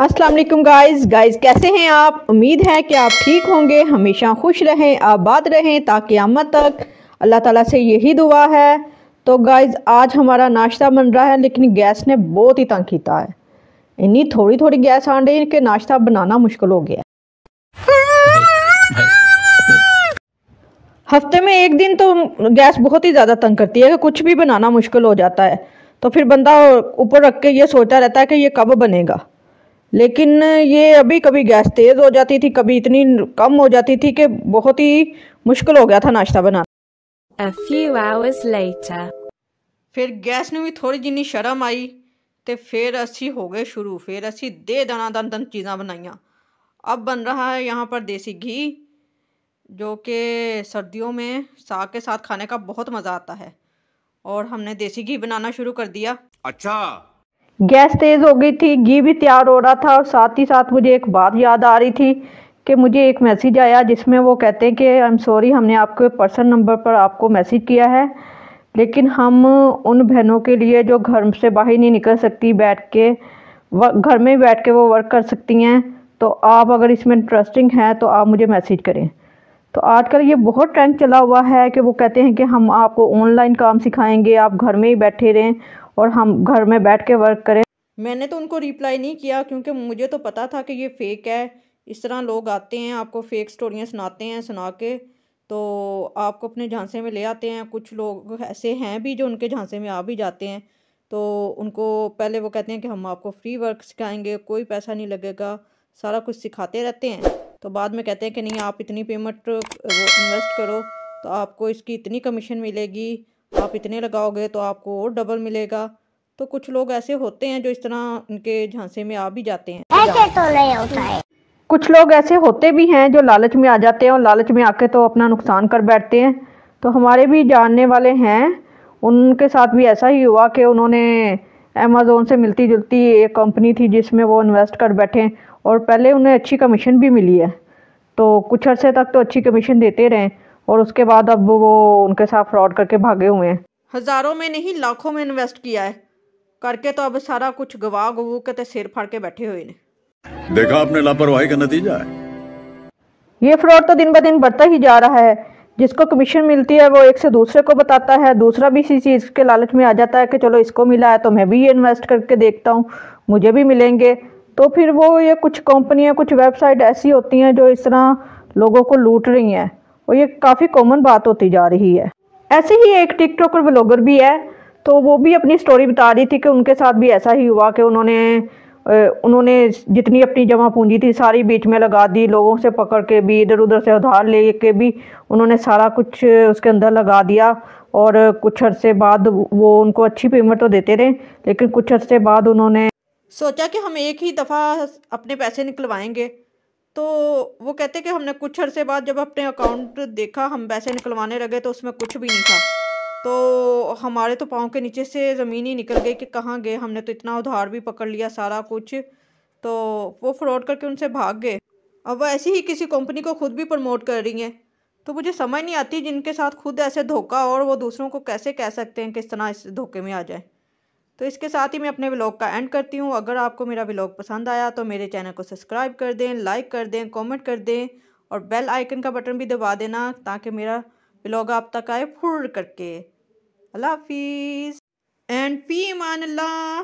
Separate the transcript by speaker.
Speaker 1: अस्सलाम वालेकुम गाइस कैसे हैं आप। उम्मीद है कि आप ठीक होंगे, हमेशा खुश रहें, आबाद रहें ताकि क़यामत तक। अल्लाह ताला से यही दुआ है। तो गाइस आज हमारा नाश्ता बन रहा है, लेकिन गैस ने बहुत ही तंग किया है। इतनी थोड़ी थोड़ी गैस आ रही है कि नाश्ता बनाना मुश्किल हो गया। हफ्ते में एक दिन तो गैस बहुत ही ज़्यादा तंग करती है कि कुछ भी बनाना मुश्किल हो जाता है। तो फिर बंदा ऊपर रख के ये सोचता रहता है कि ये कब बनेगा। लेकिन ये अभी कभी गैस तेज़ हो जाती थी, कभी इतनी कम हो जाती थी कि बहुत ही मुश्किल हो गया था नाश्ता बनाना।
Speaker 2: A few hours later.
Speaker 1: फिर गैस ने भी थोड़ी जिन्नी शर्म आई तो फिर असी हो गए शुरू। फिर असी दे दन चीज़ां बनाइया। अब बन रहा है यहाँ पर देसी घी, जो कि सर्दियों में साग के साथ खाने का बहुत मज़ा आता है। और हमने देसी घी बनाना शुरू कर दिया।
Speaker 3: अच्छा,
Speaker 1: गैस तेज़ हो गई थी, घी भी तैयार हो रहा था और साथ ही साथ मुझे एक बात याद आ रही थी कि मुझे एक मैसेज आया जिसमें वो कहते हैं कि आई एम सॉरी, हमने आपके पर्सनल नंबर पर आपको मैसेज किया है, लेकिन हम उन बहनों के लिए जो घर से बाहर नहीं निकल सकती, बैठ के घर में ही बैठ के वो वर्क कर सकती हैं, तो आप अगर इसमें इंटरेस्टिंग हैं तो आप मुझे मैसेज करें। तो आजकल ये बहुत ट्रेंड चला हुआ है कि वो कहते हैं कि हम आपको ऑनलाइन काम सिखाएंगे, आप घर में ही बैठे रहें और हम घर में बैठ के वर्क करें। मैंने तो उनको रिप्लाई नहीं किया क्योंकि मुझे तो पता था कि ये फ़ेक है। इस तरह लोग आते हैं, आपको फ़ेक स्टोरियाँ सुनाते हैं, सुना के तो आपको अपने झांसे में ले आते हैं। कुछ लोग ऐसे हैं भी जो उनके झांसे में आ भी जाते हैं। तो उनको पहले वो कहते हैं कि हम आपको फ्री वर्क सिखाएंगे, कोई पैसा नहीं लगेगा, सारा कुछ सिखाते रहते हैं। तो बाद में कहते हैं कि नहीं, आप इतनी पेमेंट वो इन्वेस्ट करो तो आपको इसकी इतनी कमीशन मिलेगी, आप इतने लगाओगे तो आपको और डबल मिलेगा। तो कुछ लोग ऐसे होते हैं जो इस तरह उनके झांसे में आ भी जाते हैं।
Speaker 4: ऐसे तो नहीं होता है।
Speaker 1: कुछ लोग ऐसे होते भी हैं जो लालच में आ जाते हैं और लालच में आके तो अपना नुकसान कर बैठते हैं। तो हमारे भी जानने वाले हैं, उनके साथ भी ऐसा ही हुआ कि उन्होंने अमेज़ोन से मिलती जुलती एक कंपनी थी जिसमें वो इन्वेस्ट कर बैठे और पहले उन्हें अच्छी कमीशन भी मिली है। तो कुछ अर्से तक तो अच्छी कमीशन देते रहे और उसके बाद अब वो उनके साथ फ्रॉड करके भागे हुए हैं। हज़ारों में नहीं, लाखों में इन्वेस्ट किया है करके, तो अब सारा कुछ गवा गवू के तो सिर फाड़ के बैठे हुए ने।
Speaker 3: देखा आपने लापरवाही का नतीजा है।
Speaker 1: ये फ्रॉड तो दिन ब दिन बढ़ता ही जा रहा है। जिसको कमीशन मिलती है वो एक से दूसरे को बताता है, दूसरा भी इसी चीज़ के लालच में आ जाता है कि चलो इसको मिला है तो मैं भी ये इन्वेस्ट करके देखता हूँ, मुझे भी मिलेंगे। तो फिर वो ये कुछ कंपनियाँ, कुछ वेबसाइट ऐसी होती हैं जो इस तरह लोगों को लूट रही हैं और ये काफ़ी कॉमन बात होती जा रही है। ऐसे ही एक टिकटॉकर व्लॉगर भी है, तो वो भी अपनी स्टोरी बता रही थी कि उनके साथ भी ऐसा ही हुआ कि उन्होंने जितनी अपनी जमा पूंजी थी सारी बीच में लगा दी, लोगों से पकड़ के भी, इधर उधर से उधार ले के भी उन्होंने सारा कुछ उसके अंदर लगा दिया। और कुछ अरसे बाद वो उनको अच्छी पेमेंट तो देते रहे, लेकिन कुछ अरसे बाद उन्होंने सोचा कि हम एक ही दफ़ा अपने पैसे निकलवाएंगे। तो वो कहते कि हमने कुछ अरसे बाद जब अपने अकाउंट देखा, हम पैसे निकलवाने लगे तो उसमें कुछ भी नहीं था। तो हमारे तो पाँव के नीचे से ज़मीन ही निकल गई कि कहाँ गए, हमने तो इतना उधार भी पकड़ लिया सारा कुछ। तो वो फ्रॉड करके उनसे भाग गए। अब वो ऐसी ही किसी कंपनी को खुद भी प्रमोट कर रही हैं। तो मुझे समझ नहीं आती जिनके साथ खुद ऐसे धोखा, और वो दूसरों को कैसे कह सकते हैं किस तरह इस धोखे में आ जाए। तो इसके साथ ही मैं अपने व्लॉग का एंड करती हूँ। अगर आपको मेरा व्लॉग पसंद आया तो मेरे चैनल को सब्सक्राइब कर दें, लाइक कर दें, कमेंट कर दें और बेल आइकन का बटन भी दबा देना ताकि मेरा व्लॉग आप तक आए फुर करके। अल्लाह हाफिज़ एंड फी अमान अल्लाह।